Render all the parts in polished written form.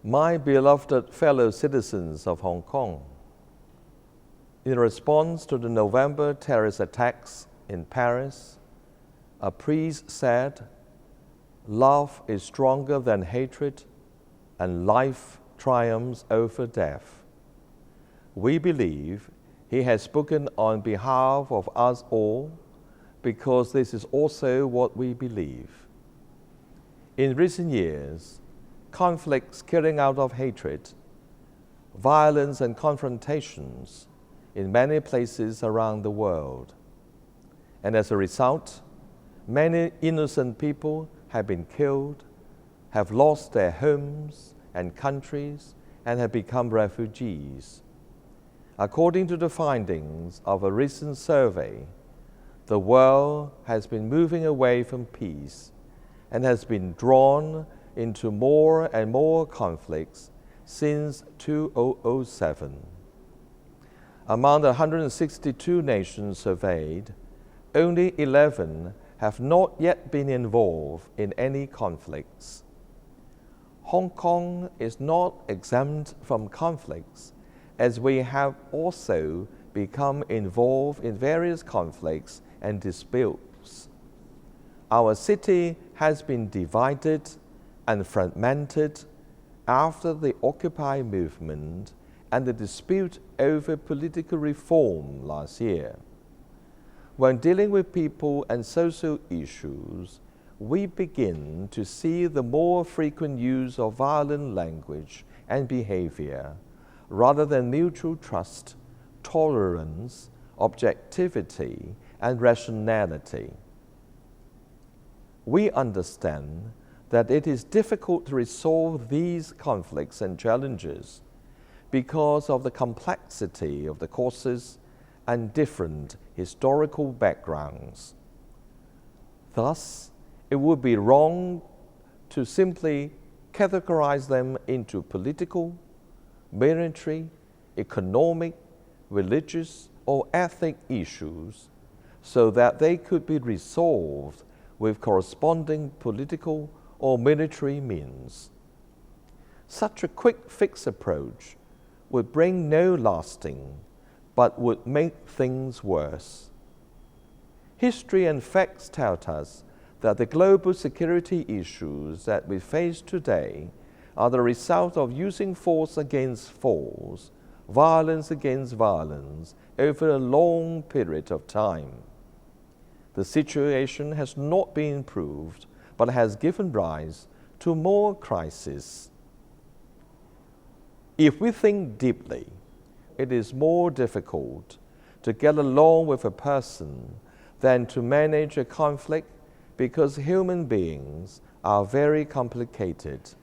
My beloved fellow citizens of Hong Kong, in response to the November terrorist attacks in Paris, a priest said, "Love is stronger than hatred, and life triumphs over death." We believe he has spoken on behalf of us all because this is also what we believe. In recent years, conflicts killing out of hatred, violence and confrontations in many places around the world. And as a result, many innocent people have been killed, have lost their homes and countries, and have become refugees. According to the findings of a recent survey, the world has been moving away from peace and has been drawn into more and more conflicts since 2007. Among the 162 nations surveyed, only 11 have not yet been involved in any conflicts. Hong Kong is not exempt from conflicts, as we have also become involved in various conflicts and disputes. Our city has been divided and fragmented after the Occupy movement and the dispute over political reform last year. When dealing with people and social issues, we begin to see the more frequent use of violent language and behavior rather than mutual trust, tolerance, objectivity, and rationality. We understand that it is difficult to resolve these conflicts and challenges because of the complexity of the causes and different historical backgrounds. Thus, it would be wrong to simply categorize them into political, military, economic, religious, or ethnic issues so that they could be resolved with corresponding political or military means. Such a quick fix approach would bring no lasting, but would make things worse. History and facts tell us that the global security issues that we face today are the result of using force against force, violence against violence, over a long period of time. The situation has not been improved, but has given rise to more crises. If we think deeply, it is more difficult to get along with a person than to manage a conflict because human beings are very complicated.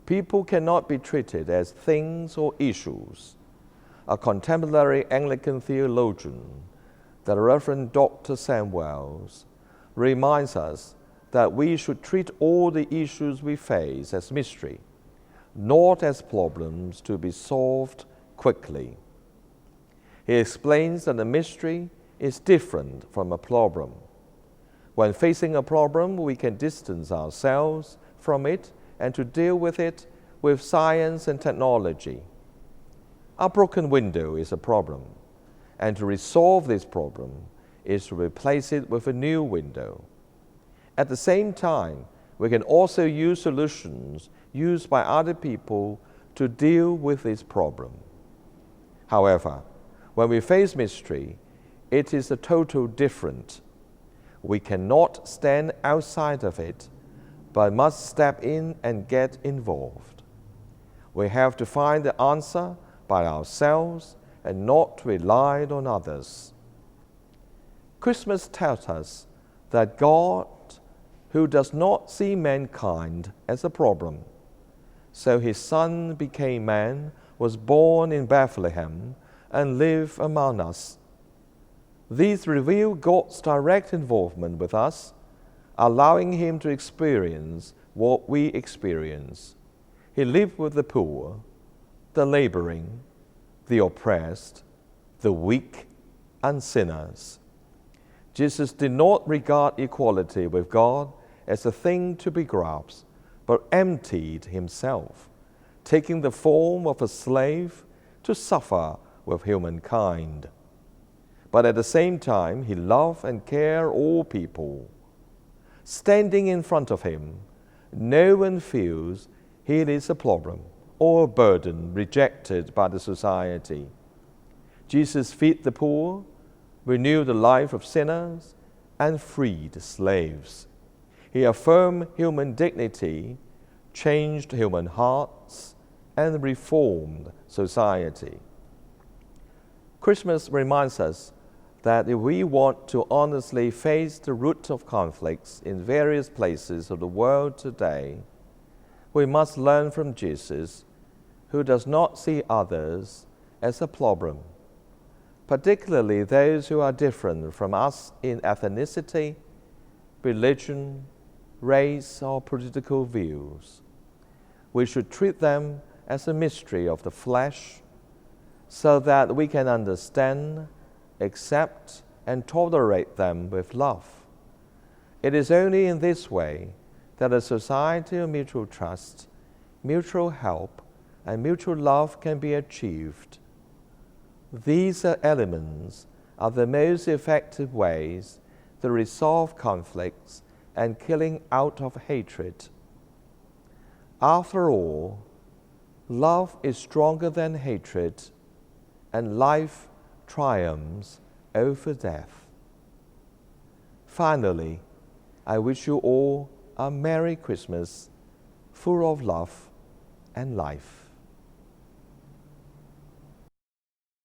People cannot be treated as things or issues. A contemporary Anglican theologian, the Reverend Dr. Sam Wells, reminds us that we should treat all the issues we face as mystery, not as problems to be solved quickly. He explains that a mystery is different from a problem. When facing a problem, we can distance ourselves from it and to deal with it with science and technology. A broken window is a problem, and to resolve this problem is to replace it with a new window. At the same time, we can also use solutions used by other people to deal with this problem. However, when we face mystery, it is a total different. We cannot stand outside of it, but must step in and get involved. We have to find the answer by ourselves and not rely on others. Christmas tells us that God, who does not see mankind as a problem, so his Son became man, was born in Bethlehem, and lived among us. These reveal God's direct involvement with us, allowing him to experience what we experience. He lived with the poor, the laboring, the oppressed, the weak, and sinners. Jesus did not regard equality with God as a thing to be grasped, but emptied himself taking the form of a slave to suffer with humankind. But at the same time, he loved and cared all people. Standing in front of him, no one feels he is a problem or a burden rejected by the society. Jesus fed the poor, renewed the life of sinners, and freed slaves. He affirmed human dignity, changed human hearts, and reformed society. Christmas reminds us that if we want to honestly face the root of conflicts in various places of the world today, we must learn from Jesus, who does not see others as a problem, particularly those who are different from us in ethnicity, religion, race, or political views. We should treat them as a mystery of the flesh, so that we can understand, accept, and tolerate them with love. It is only in this way that a society of mutual trust, mutual help, and mutual love can be achieved. These elements are the most effective ways to resolve conflicts and killing out of hatred. After all, love is stronger than hatred, and life triumphs over death. Finally, I wish you all a Merry Christmas, full of love and life.